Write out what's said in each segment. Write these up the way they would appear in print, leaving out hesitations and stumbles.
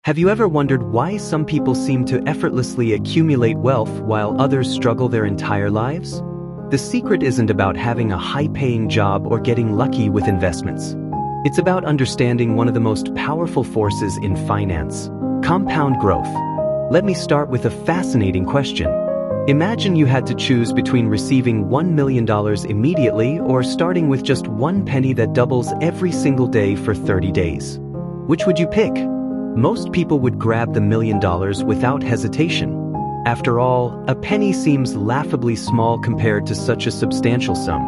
Have you ever wondered why some people seem to effortlessly accumulate wealth while others struggle their entire lives? The secret isn't about having a high-paying job or getting lucky with investments. It's about understanding one of the most powerful forces in finance: compound growth. Let me start with a fascinating question. Imagine you had to choose between receiving $1 million immediately or starting with just 1 penny that doubles every single day for 30 days. Which would you pick? Most people would grab the $1 million without hesitation. After all, a penny seems laughably small compared to such a substantial sum.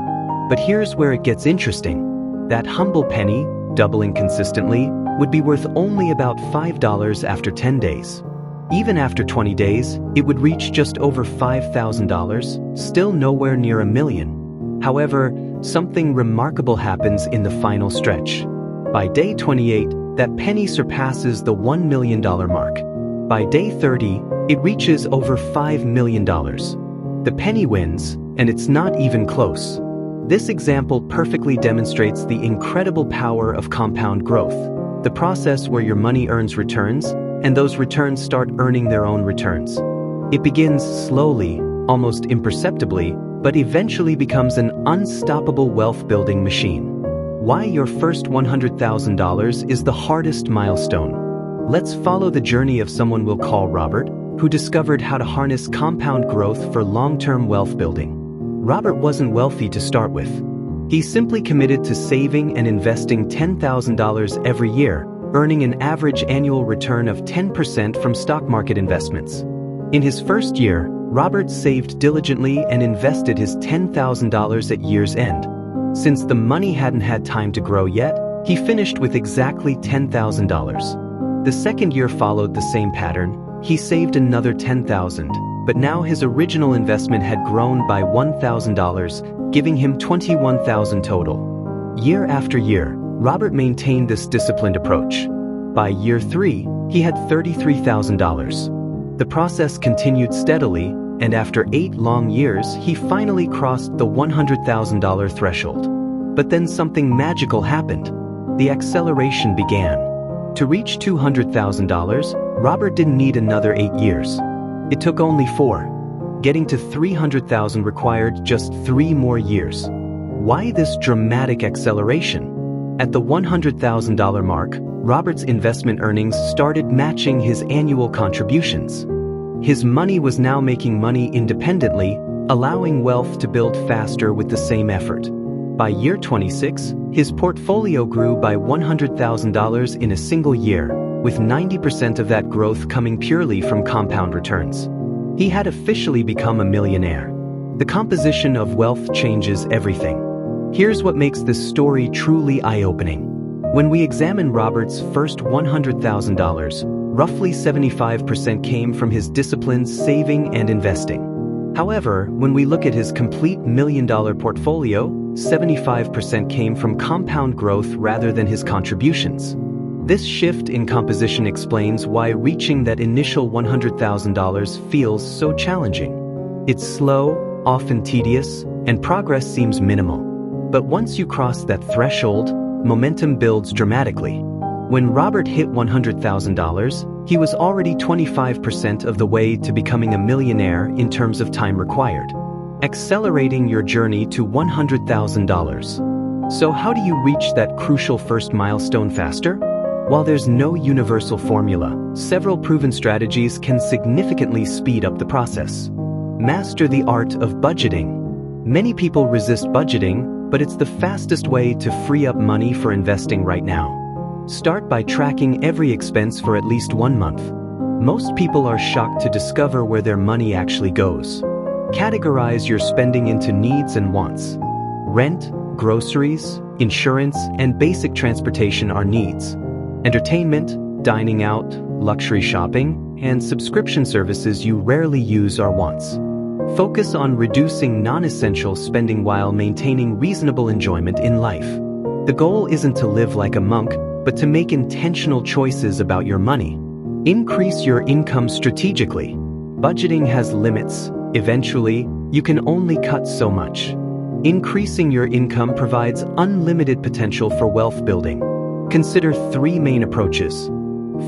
But here's where it gets interesting. That humble penny, doubling consistently, would be worth only about $5 after 10 days. Even after 20 days, it would reach just over $5,000, still nowhere near $1 million. However, something remarkable happens in the final stretch. By day 28, that penny surpasses the $1 million mark. By day 30, it reaches over $5 million. The penny wins, and it's not even close. This example perfectly demonstrates the incredible power of compound growth, the process where your money earns returns, and those returns start earning their own returns. It begins slowly, almost imperceptibly, but eventually becomes an unstoppable wealth-building machine. Why your first $100,000 is the hardest milestone. Let's follow the journey of someone we'll call Robert, who discovered how to harness compound growth for long-term wealth building. Robert wasn't wealthy to start with. He simply committed to saving and investing $10,000 every year, earning an average annual return of 10% from stock market investments. In his first year, Robert saved diligently and invested his $10,000 at year's end. Since the money hadn't had time to grow yet, he finished with exactly $10,000. The second year followed the same pattern. He saved another $10,000, but now his original investment had grown by $1,000, giving him $21,000 total. Year after year, Robert maintained this disciplined approach. By year 3, he had $33,000. The process continued steadily, and after 8 long years, he finally crossed the $100,000 threshold. But then something magical happened. The acceleration began. To reach $200,000, Robert didn't need another 8 years. It took only 4. Getting to $300,000 required just 3 more years. Why this dramatic acceleration? At the $100,000 mark, Robert's investment earnings started matching his annual contributions. His money was now making money independently, allowing wealth to build faster with the same effort. By year 26, his portfolio grew by $100,000 in a single year, with 90% of that growth coming purely from compound returns. He had officially become a millionaire. The composition of wealth changes everything. Here's what makes this story truly eye-opening. When we examine Robert's first $100,000, roughly 75% came from his disciplined saving and investing. However, when we look at his complete $1 million portfolio, 75% came from compound growth rather than his contributions. This shift in composition explains why reaching that initial $100,000 feels so challenging. It's slow, often tedious, and progress seems minimal. But once you cross that threshold, momentum builds dramatically. When Robert hit $100,000, he was already 25% of the way to becoming a millionaire in terms of time required, accelerating your journey to $100,000. So how do you reach that crucial first milestone faster? While there's no universal formula, several proven strategies can significantly speed up the process. Master the art of budgeting. Many people resist budgeting, but it's the fastest way to free up money for investing right now. Start by tracking every expense for at least 1 month. Most people are shocked to discover where their money actually goes. Categorize your spending into needs and wants. Rent, groceries, insurance, and basic transportation are needs. Entertainment, dining out, luxury shopping, and subscription services you rarely use are wants. Focus on reducing non-essential spending while maintaining reasonable enjoyment in life. The goal isn't to live like a monk, but to make intentional choices about your money. Increase your income strategically. Budgeting has limits. Eventually, you can only cut so much. Increasing your income provides unlimited potential for wealth building. Consider 3 main approaches.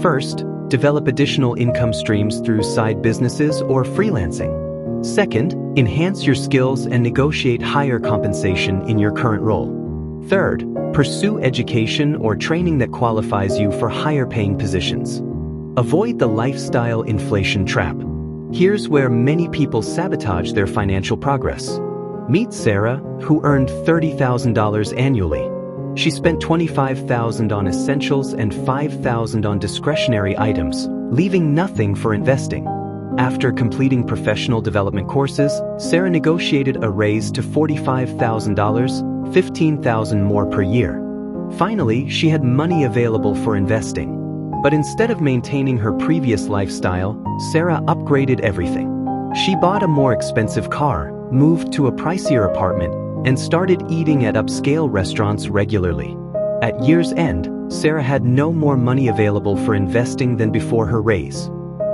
First, Develop additional income streams through side businesses or freelancing. Second, enhance your skills and negotiate higher compensation in your current role. Third, pursue education or training that qualifies you for higher-paying positions. Avoid the lifestyle inflation trap. Here's where many people sabotage their financial progress. Meet Sarah, who earned $30,000 annually. She spent $25,000 on essentials and $5,000 on discretionary items, leaving nothing for investing. After completing professional development courses, Sarah negotiated a raise to $45,000, $15,000 more per year. Finally, she had money available for investing. But instead of maintaining her previous lifestyle, Sarah upgraded everything. She bought a more expensive car, moved to a pricier apartment, and started eating at upscale restaurants regularly. At year's end, Sarah had no more money available for investing than before her raise.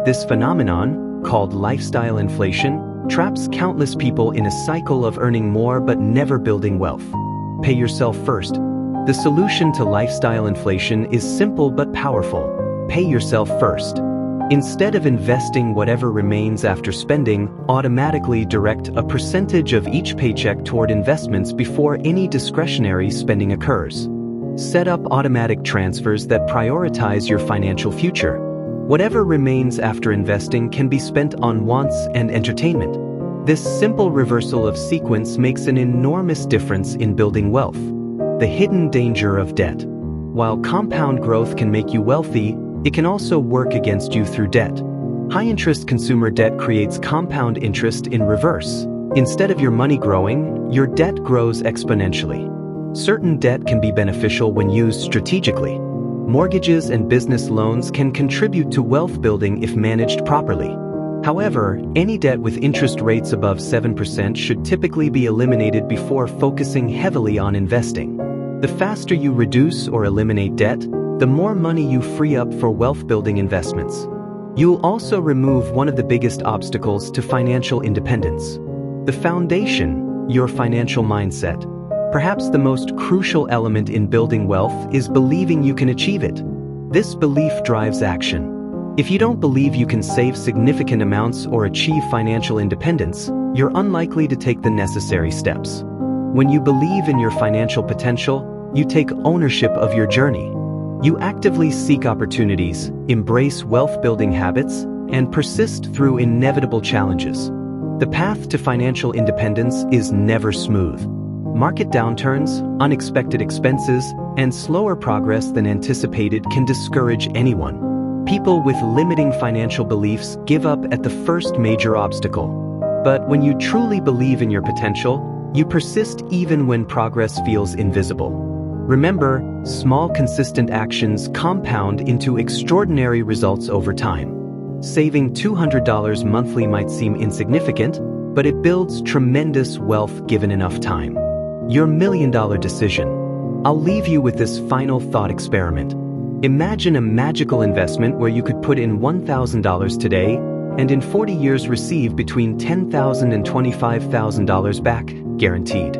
This phenomenon, called lifestyle inflation, traps countless people in a cycle of earning more but never building wealth. Pay yourself first. The solution to lifestyle inflation is simple but powerful. Pay yourself first. Instead of investing whatever remains after spending, automatically direct a percentage of each paycheck toward investments before any discretionary spending occurs. Set up automatic transfers that prioritize your financial future. Whatever remains after investing can be spent on wants and entertainment. This simple reversal of sequence makes an enormous difference in building wealth. The hidden danger of debt. While compound growth can make you wealthy, it can also work against you through debt. High-interest consumer debt creates compound interest in reverse. Instead of your money growing, your debt grows exponentially. Certain debt can be beneficial when used strategically. Mortgages and business loans can contribute to wealth building if managed properly. However, any debt with interest rates above 7% should typically be eliminated before focusing heavily on investing. The faster you reduce or eliminate debt, the more money you free up for wealth-building investments. You'll also remove one of the biggest obstacles to financial independence. The foundation, your financial mindset. Perhaps the most crucial element in building wealth is believing you can achieve it. This belief drives action. If you don't believe you can save significant amounts or achieve financial independence, you're unlikely to take the necessary steps. When you believe in your financial potential, you take ownership of your journey. You actively seek opportunities, embrace wealth-building habits, and persist through inevitable challenges. The path to financial independence is never smooth. Market downturns, unexpected expenses, and slower progress than anticipated can discourage anyone. People with limiting financial beliefs give up at the first major obstacle. But when you truly believe in your potential, you persist even when progress feels invisible. Remember, small consistent actions compound into extraordinary results over time. Saving $200 monthly might seem insignificant, but it builds tremendous wealth given enough time. Your million-dollar decision. I'll leave you with this final thought experiment. Imagine a magical investment where you could put in $1,000 today and in 40 years receive between $10,000 and $25,000 back, guaranteed.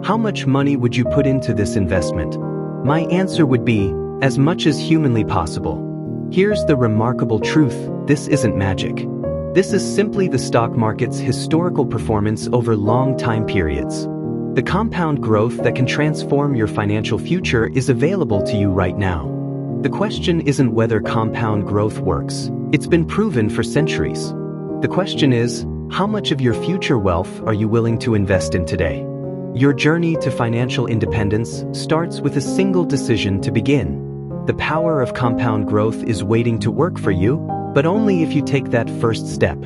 How much money would you put into this investment? My answer would be, as much as humanly possible. Here's the remarkable truth: this isn't magic. This is simply the stock market's historical performance over long time periods. The compound growth that can transform your financial future is available to you right now. The question isn't whether compound growth works. It's been proven for centuries. The question is, how much of your future wealth are you willing to invest in today? Your journey to financial independence starts with a single decision to begin. The power of compound growth is waiting to work for you, but only if you take that first step.